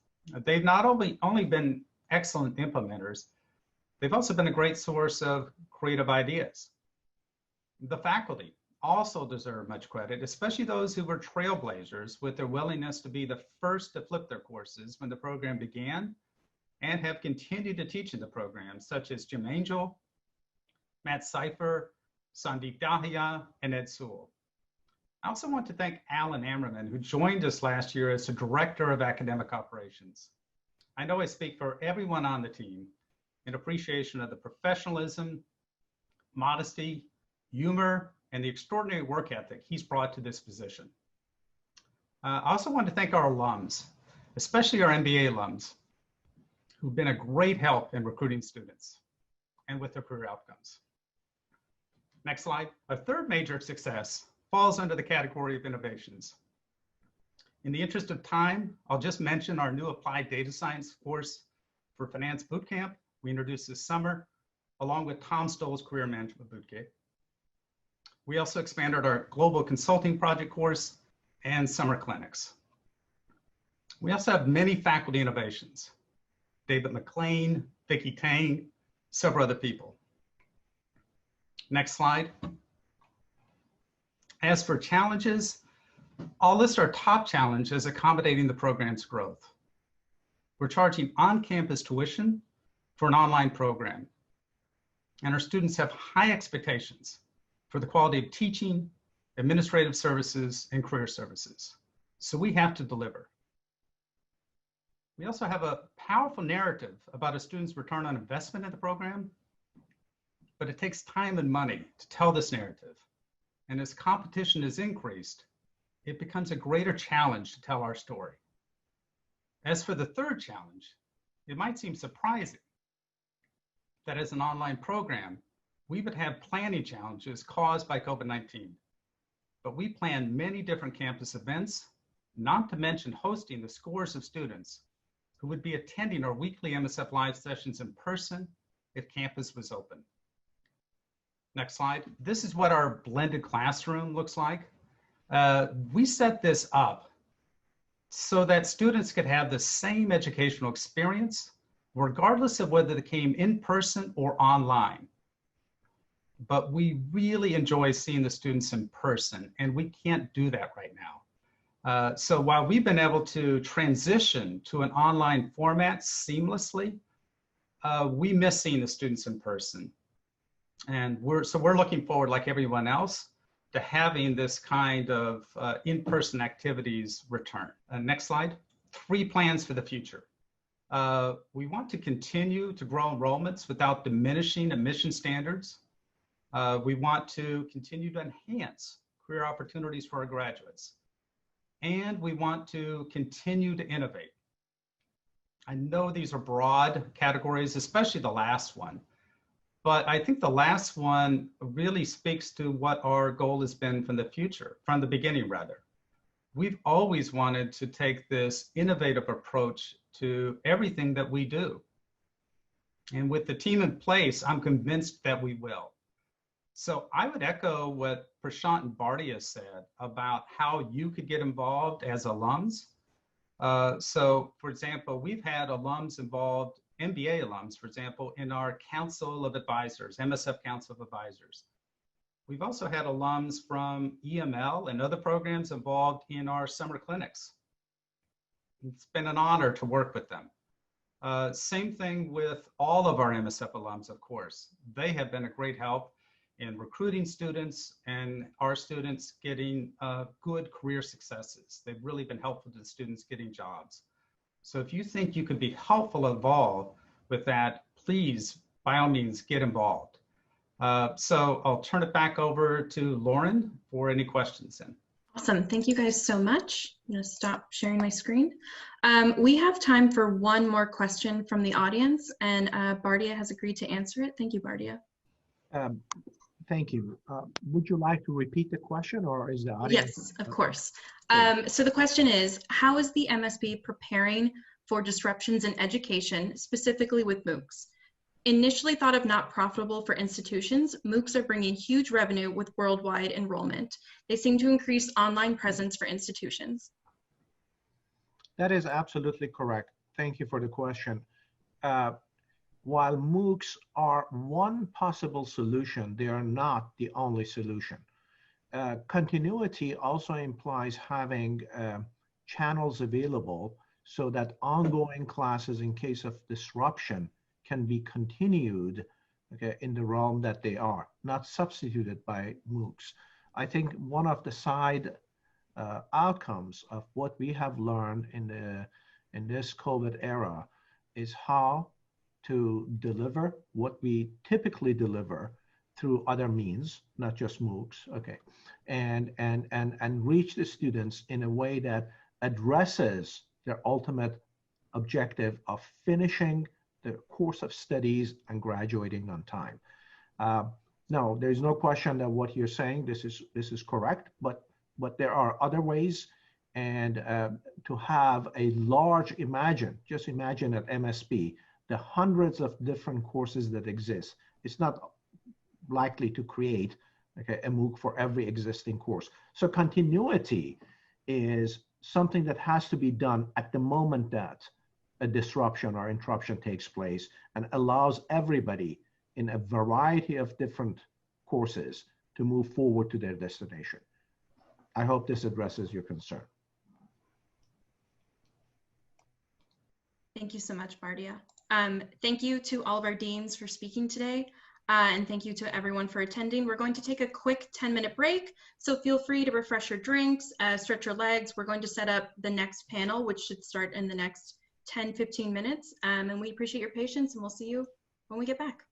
They've not only been excellent implementers, they've also been a great source of creative ideas. The faculty also deserve much credit, especially those who were trailblazers with their willingness to be the first to flip their courses when the program began and have continued to teach in the program, such as Jim Angel, Matt Seifer, Sandeep Dahia, and Ed Sewell. I also want to thank Alan Ammerman, who joined us last year as the Director of Academic Operations. I know I speak for everyone on the team in appreciation of the professionalism, modesty, humor, and the extraordinary work ethic he's brought to this position. I also want to thank our alums, especially our MBA alums, who've been a great help in recruiting students and with their career outcomes. Next slide. A third major success falls under the category of innovations. In the interest of time, I'll just mention our new applied data science course for finance bootcamp we introduced this summer, along with Tom Stoll's career management bootcamp. We also expanded our global consulting project course and summer clinics. We also have many faculty innovations. David McLean, Vicki Tang, several other people. Next slide. As for challenges, I'll list our top challenge as accommodating the program's growth. We're charging on-campus tuition for an online program, and our students have high expectations for the quality of teaching, administrative services, and career services. So we have to deliver. We also have a powerful narrative about a student's return on investment in the program, but it takes time and money to tell this narrative. And as competition is increased, it becomes a greater challenge to tell our story. As for the third challenge, it might seem surprising that as an online program, we would have planning challenges caused by COVID-19. But we plan many different campus events, not to mention hosting the scores of students who would be attending our weekly MSF Live sessions in person if campus was open. Next slide. This is what our blended classroom looks like. We set this up so that students could have the same educational experience, regardless of whether they came in person or online. But we really enjoy seeing the students in person, and we can't do that right now. So while we've been able to transition to an online format seamlessly, we miss seeing the students in person. And we're looking forward, like everyone else, to having this kind of in-person activities return. Next slide. 3 plans for the future. We want to continue to grow enrollments without diminishing admission standards. We want to continue to enhance career opportunities for our graduates. And we want to continue to innovate. I know these are broad categories, especially the last one. But I think the last one really speaks to what our goal has been from the beginning rather. We've always wanted to take this innovative approach to everything that we do. And with the team in place, I'm convinced that we will. So I would echo what Prashant and Bardia said about how you could get involved as alums. So for example, we've had alums involved, MBA alums, for example, in our Council of Advisors, MSF Council of Advisors. We've also had alums from EML and other programs involved in our summer clinics. It's been an honor to work with them. Same thing with all of our MSF alums, of course. They have been a great help in recruiting students and our students getting good career successes. They've really been helpful to the students getting jobs. So if you think you could be helpful involved with that, please, by all means, get involved. So I'll turn it back over to Lauren for any questions then. Awesome. Thank you guys so much. I'm going to stop sharing my screen. We have time for one more question from the audience, and Bardia has agreed to answer it. Thank you, Bardia. Thank you. Would you like to repeat the question, or is the audience? Yes, of course. So the question is, how is the MSB preparing for disruptions in education, specifically with MOOCs? Initially thought of not profitable for institutions, MOOCs are bringing huge revenue with worldwide enrollment. They seem to increase online presence for institutions. That is absolutely correct. Thank you for the question. while MOOCs are one possible solution, they are not the only solution. Continuity also implies having channels available so that ongoing classes in case of disruption can be continued, okay, in the realm that they are, not substituted by MOOCs. I think one of the side outcomes of what we have learned in this COVID era is how to deliver what we typically deliver through other means, not just MOOCs, okay, and reach the students in a way that addresses their ultimate objective of finishing the course of studies and graduating on time. No, there's no question that what you're saying, this is correct, but there are other ways, and to have a large, just imagine at MSP, the hundreds of different courses that exist. It's not likely to create, okay, a MOOC for every existing course. So continuity is something that has to be done at the moment that a disruption or interruption takes place, and allows everybody in a variety of different courses to move forward to their destination. I hope this addresses your concern. Thank you so much, Bardia. Thank you to all of our deans for speaking today. And thank you to everyone for attending. We're going to take a quick 10-minute break, so feel free to refresh your drinks, stretch your legs. We're going to set up the next panel, which should start in the next 10-15 minutes. And we appreciate your patience, and we'll see you when we get back.